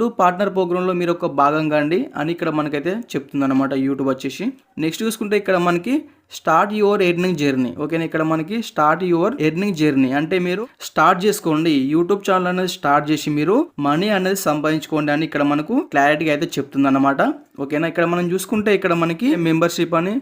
YouTube partner ప్రోగ్రాంలో మీరు ఒక భాగంగా అండి అని ఇక్కడ మనకైతే చెప్తుందన్నమాట యూట్యూబ్ వచ్చేసి. నెక్స్ట్ చూసుకుంటే ఇక్కడ మనకి స్టార్ట్ యువర్ ఎర్నింగ్ జర్నీ. ఓకేనా, ఇక్కడ మనకి స్టార్ట్ యువర్ ఎర్నింగ్ జర్నీ అంటే మీరు స్టార్ట్ చేసుకోండి, యూట్యూబ్ ఛానల్ అనేది స్టార్ట్ చేసి మీరు మనీ అనేది సంపాదించుకోండి అని ఇక్కడ మనకు క్లారిటీగా అయితే చెప్తుంది అన్నమాట. ఓకేనా, ఇక్కడ మనం చూసుకుంటే ఇక్కడ మనకి మెంబర్షిప్ అని,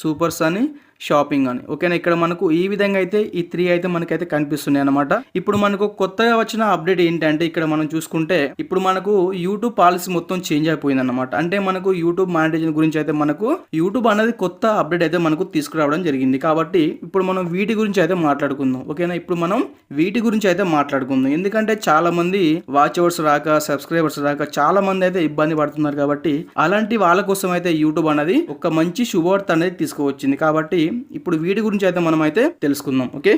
సూపర్స్ అని, షాపింగ్ అని. ఓకేనా, ఇక్కడ మనకు ఈ విధంగా అయితే ఈ 3 అయితే మనకైతే కనిపిస్తున్నాయి అనమాట. ఇప్పుడు మనకు కొత్తగా వచ్చిన అప్డేట్ ఏంటంటే ఇక్కడ మనం చూసుకుంటే ఇప్పుడు మనకు యూట్యూబ్ పాలసీ మొత్తం చేంజ్ అయిపోయింది అనమాట. అంటే మనకు యూట్యూబ్ మానిటైజేషన్ గురించి అయితే మనకు యూట్యూబ్ అనేది కొత్త అప్డేట్ అయితే మనకు తీసుకురావడం జరిగింది. కాబట్టి ఇప్పుడు మనం వీటి గురించి అయితే మాట్లాడుకుందాం. ఓకేనా, ఇప్పుడు మనం వీటి గురించి అయితే మాట్లాడుకుందాం. ఎందుకంటే చాలా మంది వాచ్ అవర్స్ రాక, సబ్స్క్రైబర్స్ రాక చాలా మంది అయితే ఇబ్బంది పడుతున్నారు. కాబట్టి అలాంటి వాళ్ళ కోసం అయితే యూట్యూబ్ అనేది ఒక మంచి శుభవార్త అనేది తీసుకువచ్చింది. కాబట్టి ఇప్పుడు వీటి గురించి అయితే మనం అయితే తెలుసుకుందాం. ఓకే,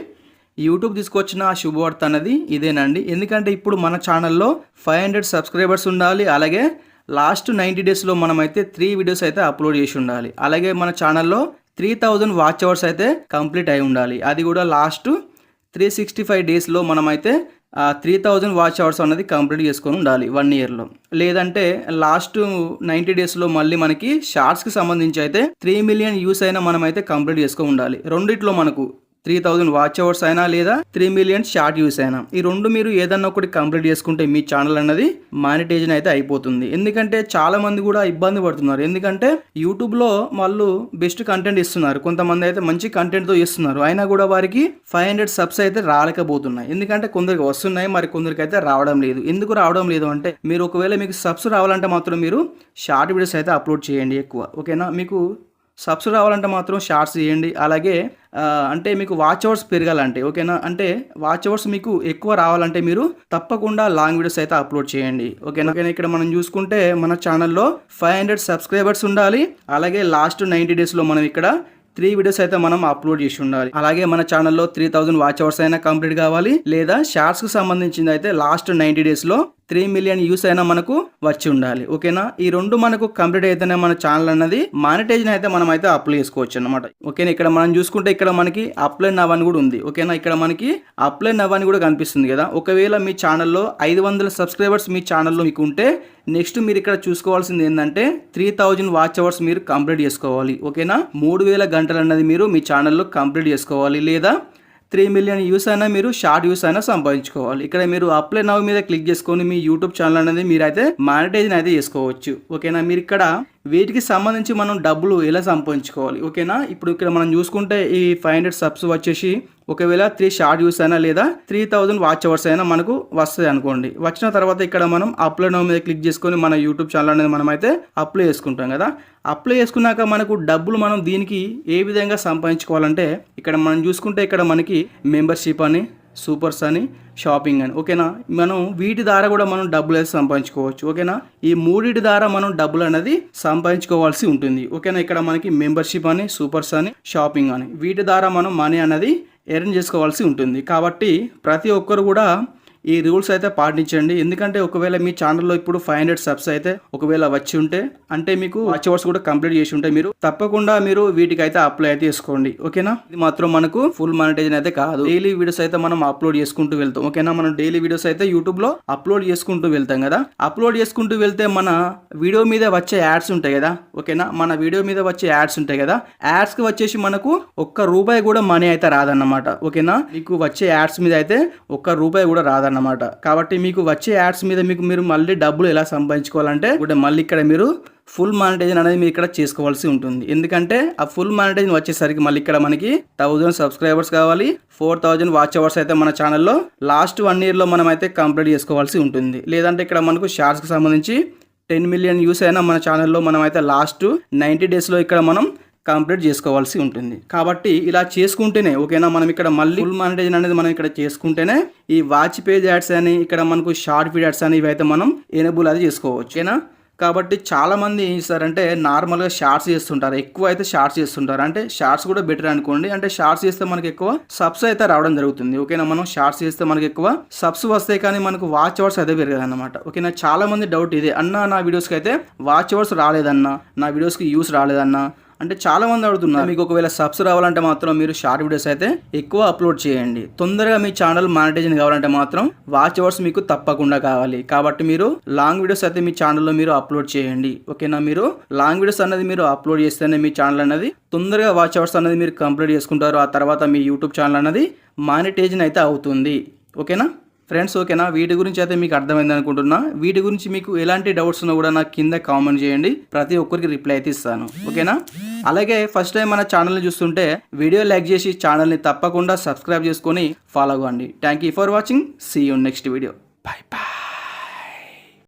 యూట్యూబ్ తీసుకొచ్చిన ఆ శుభవార్త అనేది ఇదేనండి. ఎందుకంటే ఇప్పుడు మన ఛానల్లో 500 సబ్స్క్రైబర్స్ ఉండాలి. అలాగే లాస్ట్ 90 డేస్లో మనమైతే 3 వీడియోస్ అయితే అప్లోడ్ చేసి ఉండాలి. అలాగే మన ఛానల్లో 3000 వాచ్ అవర్స్ అయితే కంప్లీట్ అయి ఉండాలి. అది కూడా లాస్ట్ 365 డేస్లో మనమైతే 3000 వాచ్ అవర్స్ అనేది కంప్లీట్ చేసుకొని ఉండాలి 1 ఇయర్లో. లేదంటే లాస్ట్ 90 డేస్లో మళ్ళీ మనకి షార్ట్స్కి సంబంధించి అయితే 3 మిలియన్ వ్యూస్ అయినా మనమైతే కంప్లీట్ చేసుకొని ఉండాలి. రెండిట్లో మనకు 3000 వాచ్ అవర్స్ అయినా లేదా 3 మిలియన్ షార్ట్ వ్యూస్ అయినా, ఈ రెండు మీరు ఏదన్నా ఒకటి కంప్లీట్ చేసుకుంటే మీ ఛానల్ అన్నది మానిటైజేషన్ అయితే అయిపోతుంది. ఎందుకంటే చాలా మంది కూడా ఇబ్బంది పడుతున్నారు. ఎందుకంటే యూట్యూబ్లో వాళ్ళు బెస్ట్ కంటెంట్ ఇస్తున్నారు, కొంతమంది అయితే మంచి కంటెంట్తో ఇస్తున్నారు, అయినా కూడా వారికి 500 సబ్స్ అయితే రాలేకపోతున్నాయి. ఎందుకంటే కొందరికి వస్తున్నాయి, మరి కొందరికి అయితే రావడం లేదు. ఎందుకు రావడం లేదు అంటే మీరు ఒకవేళ మీకు సబ్స్ రావాలంటే మాత్రం మీరు షార్ట్ వీడియోస్ అయితే అప్లోడ్ చేయండి ఎక్కువ. ఓకేనా, మీకు సబ్స్ రావాలంటే మాత్రం షార్ట్స్ చేయండి. అలాగే అంటే మీకు వాచ్ అవర్స్ పెరగాలంటే, ఓకేనా, అంటే వాచ్ అవర్స్ మీకు ఎక్కువ రావాలంటే మీరు తప్పకుండా లాంగ్ వీడియోస్ అయితే అప్లోడ్ చేయండి. ఓకేనా, ఇక్కడ మనం చూసుకుంటే మన ఛానల్లో 500 సబ్స్క్రైబర్స్ ఉండాలి. అలాగే లాస్ట్ 90 డేస్లో మనం ఇక్కడ 3 వీడియోస్ అయితే మనం అప్లోడ్ చేసి ఉండాలి. అలాగే మన ఛానల్లో 3000 వాచ్ అవర్స్ అయినా కంప్లీట్ కావాలి. లేదా షార్ట్స్కి సంబంధించింది అయితే లాస్ట్ 90 డేస్లో 3 మిలియన్ వ్యూస్ అయినా మనకు వచ్చి ఉండాలి. ఓకేనా, ఈ రెండు మనకు కంప్లీట్ అయితేనే మన ఛానల్ అన్నది మానిటైజేషన్ అయితే మనం అయితే అప్లై చేసుకోవచ్చు అనమాట. ఓకేనా, ఇక్కడ మనం చూసుకుంటే ఇక్కడ మనకి అప్లై నవ్ అని కూడా ఉంది. ఓకేనా, ఇక్కడ మనకి అప్లై నవ్ అని కూడా కనిపిస్తుంది కదా. ఒకవేళ మీ ఛానల్లో 500 సబ్స్క్రైబర్స్ మీ ఛానల్లో మీకు ఉంటే నెక్స్ట్ మీరు ఇక్కడ చూసుకోవాల్సింది ఏంటంటే 3000 వాచ్ అవర్స్ మీరు కంప్లీట్ చేసుకోవాలి. ఓకేనా, 3000 గంటలు అన్నది మీరు మీ ఛానల్లో కంప్లీట్ చేసుకోవాలి. లేదా 3 మిలియన్ వ్యూస్ అయినా మీరు షార్ట్ వ్యూస్ అయినా సంపాదించుకోవాలి. ఇక్కడ మీరు అప్లై నవ్ మీద క్లిక్ చేసుకొని మీ యూట్యూబ్ ఛానల్ అనేది మీరైతే మానిటైజేషన్ అయితే చేసుకోవచ్చు. ఓకేనా, మీరు ఇక్కడ వీటికి సంబంధించి మనం డబ్బులు ఎలా సంపాదించుకోవాలి. ఓకేనా, ఇప్పుడు ఇక్కడ మనం చూసుకుంటే ఈ 500 సబ్స్ వచ్చేసి ఒకవేళ 3 షార్ట్ వ్యూస్ అయినా లేదా 3000 వాచ్ అవర్స్ అయినా మనకు వస్తుంది అనుకోండి. వచ్చిన తర్వాత ఇక్కడ మనం అప్లై నవ్ మీద క్లిక్ చేసుకొని మన యూట్యూబ్ ఛానల్ అనేది మనం అయితే అప్లై చేసుకుంటాం కదా. అప్లై చేసుకున్నాక మనకు డబ్బులు మనం దీనికి ఏ విధంగా సంపాదించుకోవాలంటే ఇక్కడ మనం చూసుకుంటే ఇక్కడ మనకి మెంబర్షిప్ అని, సూపర్స్ అని, షాపింగ్ అని. ఓకేనా, మనం వీటి ద్వారా కూడా మనం డబ్బులు అయితే సంపాదించుకోవచ్చు. ఓకేనా, ఈ మూడింటి ద్వారా మనం డబ్బులు అనేది సంపాదించుకోవాల్సి ఉంటుంది. ఓకేనా, ఇక్కడ మనకి మెంబర్షిప్ అని, సూపర్స్ అని, షాపింగ్ అని, వీటి ద్వారా మనం మనీ అనేది ఎర్న్ చేసుకోవాల్సి ఉంటుంది. కాబట్టి ప్రతి ఒక్కరు కూడా ఈ రూల్స్ అయితే పాటించండి. ఎందుకంటే ఒకవేళ మీ ఛానల్లో ఇప్పుడు 500 సబ్స్ అయితే ఒకవేళ వచ్చి ఉంటే అంటే మీకు వాచ్ అవర్స్ కూడా కంప్లీట్ చేసి ఉంటే మీరు తప్పకుండా మీరు వీటికి అయితే అప్లై అయితే చేసుకోండి. ఓకేనా, ఇది మాత్రం మనకు ఫుల్ మానిటైజేషన్ అయితే కాదు. డైలీ వీడియోస్ అయితే మనం అప్లోడ్ చేసుకుంటూ వెళ్తాం. ఓకేనా, మనం డైలీ వీడియోస్ అయితే యూట్యూబ్లో అప్లోడ్ చేసుకుంటూ వెళ్తాం కదా. అప్లోడ్ చేసుకుంటూ వెళ్తే మన వీడియో మీద వచ్చే యాడ్స్ ఉంటాయి కదా. ఓకేనా, మన వీడియో మీద వచ్చే యాడ్స్ ఉంటాయి కదా. యాడ్స్కి వచ్చేసి మనకు ₹1 కూడా మనీ అయితే రాదన్నమాట. ఓకేనా, మీకు వచ్చే యాడ్స్ మీద అయితే ₹1 కూడా రాదన్నమాట. కాబట్టి మీకు వచ్చే యాడ్స్ మీద మీరు మళ్ళీ డబ్బులు ఎలా సంపాదించుకోవాలంటే కూడా మళ్ళీ ఇక్కడ మీరు ఫుల్ మానిటైజేషన్ అనేది మీరు ఇక్కడ చేసుకోవాల్సి ఉంటుంది. ఎందుకంటే ఆ ఫుల్ మానిటైజేషన్ వచ్చేసరికి మళ్ళీ ఇక్కడ మనకి 1000 సబ్స్క్రైబర్స్ కావాలి, 4000 వాచ్ అవర్స్ అయితే మన ఛానల్లో లాస్ట్ 1 ఇయర్లో మనం అయితే కంప్లీట్ చేసుకోవాల్సి ఉంటుంది. లేదంటే ఇక్కడ మనకు షార్ట్స్కి సంబంధించి 10 మిలియన్ వ్యూస్ అయినా మన ఛానల్లో మనం అయితే లాస్ట్ 90 డేస్లో ఇక్కడ మనం కంప్లీట్ చేసుకోవాల్సి ఉంటుంది. కాబట్టి ఇలా చేసుకుంటేనే ఓకేనా మనం ఇక్కడ మళ్ళీ ఫుల్ మానిటైజేషన్ అనేది మనం ఇక్కడ చేసుకుంటేనే ఈ వాచ్ పేజ్ యాడ్స్ అని, ఇక్కడ మనకు షార్ట్ ఫీడ్ యాడ్స్ అని ఇవైతే మనం ఎనేబుల్ అది చేసుకోవచ్చు. ఓకేనా, కాబట్టి చాలామంది ఏం చేస్తారంటే నార్మల్గా షార్ట్స్ చేస్తుంటారు, ఎక్కువ అయితే షార్ట్స్ చేస్తుంటారు. అంటే షార్ట్స్ కూడా బెటర్ అనుకోండి. అంటే షార్ట్స్ చేస్తే మనకి ఎక్కువ సబ్స్ అయితే రావడం జరుగుతుంది. ఓకేనా, మనం షార్ట్స్ చేస్తే మనకి ఎక్కువ సబ్స్ వస్తాయి కానీ మనకు వాచ్ అవర్స్ అయితే పెరగదు అనమాట. ఓకేనా, చాలా మంది డౌట్ ఇదే, అన్న నా వీడియోస్కి అయితే వాచ్ అవర్స్ రాలేదన్నా, నా వీడియోస్కి వ్యూస్ రాలేదన్నా, అంటే చాలా మంది అడుగుతున్నారు. మీకు ఒకవేళ సబ్స్ రావాలంటే మాత్రం మీరు షార్ట్ వీడియోస్ అయితే ఎక్కువ అప్లోడ్ చేయండి. తొందరగా మీ ఛానల్ మానిటైజేషన్ కావాలంటే మాత్రం వాచ్ అవర్స్ మీకు తప్పకుండా కావాలి. కాబట్టి మీరు లాంగ్ వీడియోస్ అయితే మీ ఛానల్లో మీరు అప్లోడ్ చేయండి. ఓకేనా, మీరు లాంగ్ వీడియోస్ అనేది మీరు అప్లోడ్ చేస్తేనే మీ ఛానల్ అనేది తొందరగా వాచ్ అవర్స్ అనేది మీరు కంప్లీట్ చేసుకుంటారు. ఆ తర్వాత మీ యూట్యూబ్ ఛానల్ అనేది మానిటైజేషన్ అయితే అవుతుంది. ఓకేనా ఫ్రెండ్స్, ఓకేనా, వీటి గురించి అయితే మీకు అర్థమైంది అనుకుంటున్నా. వీటి గురించి మీకు ఎలాంటి డౌట్స్ ఉన్నా కూడా నాకు కింద కామెంట్ చేయండి. ప్రతి ఒక్కరికి రిప్లై అయితే ఇస్తాను. ఓకేనా, అలాగే ఫస్ట్ టైం మన ఛానల్ని చూస్తుంటే వీడియో లైక్ చేసి ఛానల్ని తప్పకుండా సబ్స్క్రైబ్ చేసుకొని ఫాలో అవ్వండి. Thank you for watching. See you next video. Bye by.